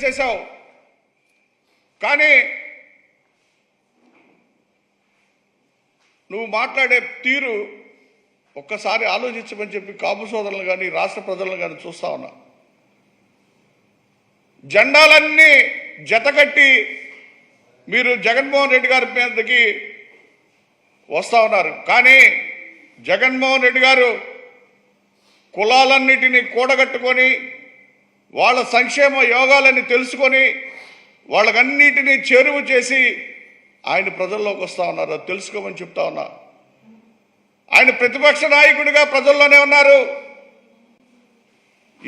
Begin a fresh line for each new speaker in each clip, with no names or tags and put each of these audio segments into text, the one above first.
చేశావు. కానీ నువ్వు మాట్లాడే తీరు ఒక్కసారి ఆలోచించమని చెప్పి కాపు సోదరులు కానీ రాష్ట్ర ప్రజలను కానీ చూస్తా ఉన్నా. జెండాలన్నీ జతకట్టి మీరు జగన్మోహన్ రెడ్డి గారి మీదకి వస్తూ ఉన్నారు. కానీ జగన్మోహన్ రెడ్డి గారు కులాలన్నిటినీ కూడగట్టుకొని వాళ్ళ సంక్షేమ యోగాలని తెలుసుకొని వాళ్ళకన్నిటినీ చేరువ చేసి ఆయన ప్రజల్లోకి వస్తూ ఉన్నారు. అది తెలుసుకోమని చెప్తా ఉన్నా. ఆయన ప్రతిపక్ష నాయకుడిగా ప్రజల్లోనే ఉన్నారు.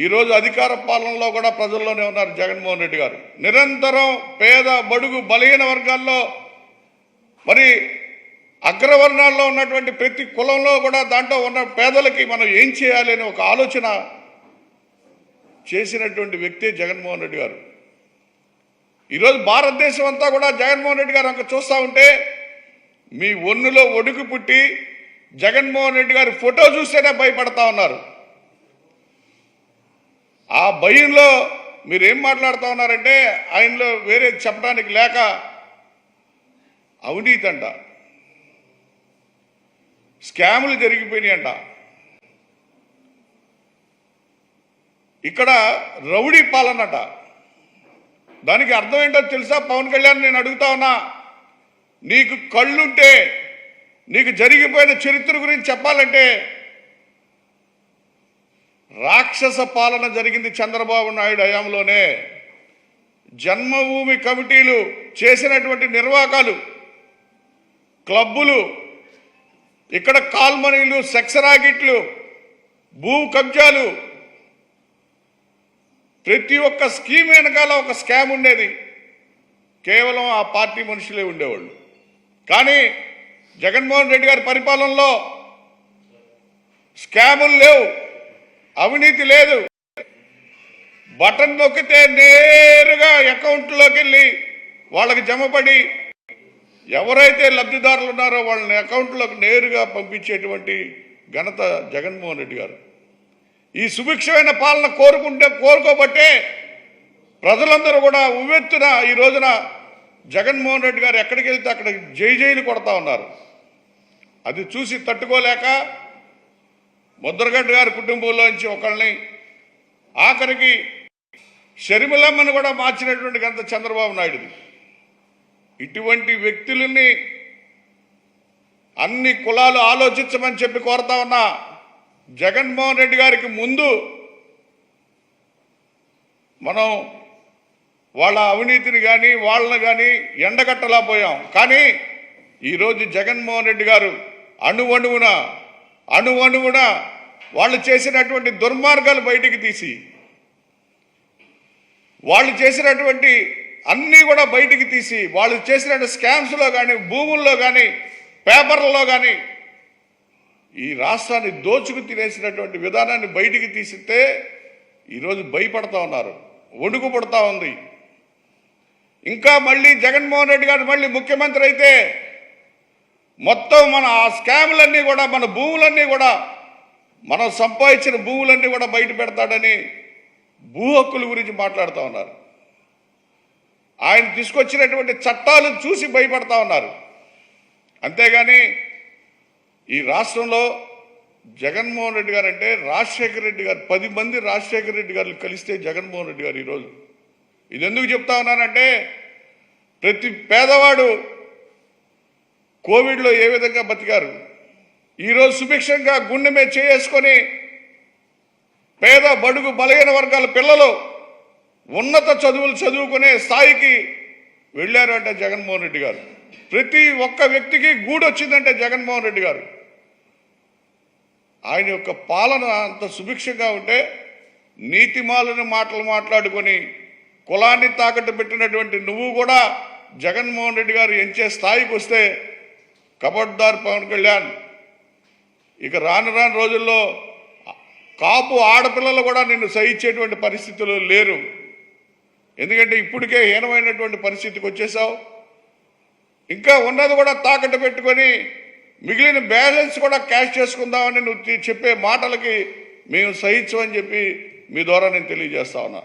ఈరోజు అధికార పాలనలో కూడా ప్రజల్లోనే ఉన్నారు జగన్మోహన్ రెడ్డి గారు. నిరంతరం పేద బడుగు బలహీన వర్గాల్లో మరి అగ్రవర్ణాల్లో ఉన్నటువంటి ప్రతి కులంలో కూడా దాంట్లో ఉన్న పేదలకి మనం ఏం చేయాలి అని ఒక ఆలోచన చేసినటువంటి వ్యక్తి జగన్మోహన్ రెడ్డి గారు. ఈరోజు భారతదేశం అంతా కూడా జగన్మోహన్ రెడ్డి గారు అంక చూస్తూ ఉంటే మీ ఒన్నులో ఒడుకు పుట్టి జగన్మోహన్ రెడ్డి గారి ఫోటో చూస్తేనే భయపడతా ఉన్నారు. ఆ భయంలో మీరు ఏం మాట్లాడుతూ ఉన్నారంటే ఆయనలో వేరే చెప్పడానికి లేక అవినీతి అంట, స్కాములు జరిగిపోయినాయి అంట, ఇక్కడ రౌడీ పాలనట. దానికి అర్థం ఏంటో తెలుసా పవన్ కళ్యాణ్? నేను అడుగుతా ఉన్నా, నీకు కళ్ళుంటే నీకు జరిగిపోయిన చరిత్ర గురించి చెప్పాలంటే రాక్షస పాలన జరిగింది చంద్రబాబు నాయుడు హయాంలోనే. జన్మభూమి కమిటీలు చేసినటువంటి నిర్వాకాలు, క్లబ్బులు, ఇక్కడ కాల్మనీలు, సెక్స్ రాకెట్లు, భూ కబ్జాలు, ప్రతి ఒక్క స్కీమ్ వెనకాల ఒక స్కామ్ ఉండేది. కేవలం ఆ పార్టీ మనుషులే ఉండేవాళ్ళు. కానీ జగన్మోహన్ రెడ్డి గారి పరిపాలనలో స్కాములు లేవు, అవినీతి లేదు. బటన్ నొక్కితే నేరుగా అకౌంట్లోకి వెళ్ళి వాళ్ళకి జమపడి ఎవరైతే లబ్ధిదారులు ఉన్నారో వాళ్ళని అకౌంట్లోకి నేరుగా పంపించేటువంటి ఘనత జగన్మోహన్ రెడ్డి గారు. ఈ సుభిక్షమైన పాలన కోరుకోబట్టే ప్రజలందరూ కూడా ఉవ్వెత్తున ఈ రోజున జగన్మోహన్ రెడ్డి గారు ఎక్కడికి వెళ్తే అక్కడ జైలు కొడతా ఉన్నారు. అది చూసి తట్టుకోలేక ముద్రగడ్డ గారి కుటుంబంలోంచి ఒకళ్ళని, ఆఖరికి షర్మిలమ్మను కూడా మార్చినటువంటి గంత చంద్రబాబు నాయుడుది. ఇటువంటి వ్యక్తులని అన్ని కులాలు ఆలోచించమని చెప్పి కోరుతా ఉన్నా. జగన్మోహన్ రెడ్డి గారికి ముందు మనం వాళ్ళ అవినీతిని కానీ వాళ్ళని కానీ ఎండగట్టలా పోయాం. కానీ ఈరోజు జగన్మోహన్ రెడ్డి గారు అణువణువున వాళ్ళు చేసినటువంటి దుర్మార్గాలు బయటికి తీసి, వాళ్ళు చేసినటువంటి అన్నీ కూడా బయటికి తీసి, వాళ్ళు చేసినటువంటి స్కామ్స్లో కానీ, భూముల్లో కానీ, పేపర్లలో కానీ ఈ రాష్ట్రాన్ని దోచుకు తినేసినటువంటి విధానాన్ని బయటికి తీసితే ఈరోజు భయపడతా ఉన్నారు, వణుకు పడుతూ ఉంది. ఇంకా మళ్ళీ జగన్మోహన్ రెడ్డి గారు మళ్ళీ ముఖ్యమంత్రి అయితే మొత్తం మన ఆ స్కాములన్నీ కూడా, మన భూములన్నీ కూడా, మనం సంపాదించిన భూములన్నీ కూడా బయట పెడతాడని భూ హక్కుల గురించి మాట్లాడుతూ ఉన్నారు. ఆయన తీసుకొచ్చినటువంటి చట్టాలు చూసి భయపడతా ఉన్నారు. అంతేగాని ఈ రాష్ట్రంలో జగన్మోహన్ రెడ్డి గారు అంటే రాజశేఖర రెడ్డి గారు 10 మంది రాజశేఖర రెడ్డి గారు కలిస్తే జగన్మోహన్ రెడ్డి గారు ఈరోజు. ఇది ఎందుకు చెప్తా ఉన్నానంటే ప్రతి పేదవాడు కోవిడ్లో ఏ విధంగా బతికారు, ఈరోజు సుభిక్షంగా గుండె మీద చేసుకొని పేద బడుగు బలహీన వర్గాల పిల్లలు ఉన్నత చదువులు చదువుకునే స్థాయికి వెళ్ళారు అంటే జగన్మోహన్ రెడ్డి గారు. ప్రతి ఒక్క వ్యక్తికి గూడు వచ్చిందంటే జగన్మోహన్ రెడ్డి గారు. ఆయన యొక్క పాలన అంత సుభిక్షంగా ఉంటే నీతిమాలని మాటలు మాట్లాడుకొని కులాన్ని తాకట్టు పెట్టినటువంటి నువ్వు కూడా జగన్మోహన్ రెడ్డి గారు ఎంచే స్థాయికి వస్తే కబడ్దార్ పవన్ కళ్యాణ్. ఇక రాను రోజుల్లో కాపు ఆడపిల్లలు కూడా నిన్ను సహించేటువంటి పరిస్థితులు లేరు. ఎందుకంటే ఇప్పటికే హీనమైనటువంటి పరిస్థితికి వచ్చేసావు. ఇంకా ఉన్నది కూడా తాకట్టు పెట్టుకొని మిగిలిన బ్యాలెన్స్ కూడా క్యాష్ చేసుకుందామని నువ్వు చెప్పే మాటలకి మేము సహించమని చెప్పి మీ ద్వారా నేను తెలియజేస్తా ఉన్నా.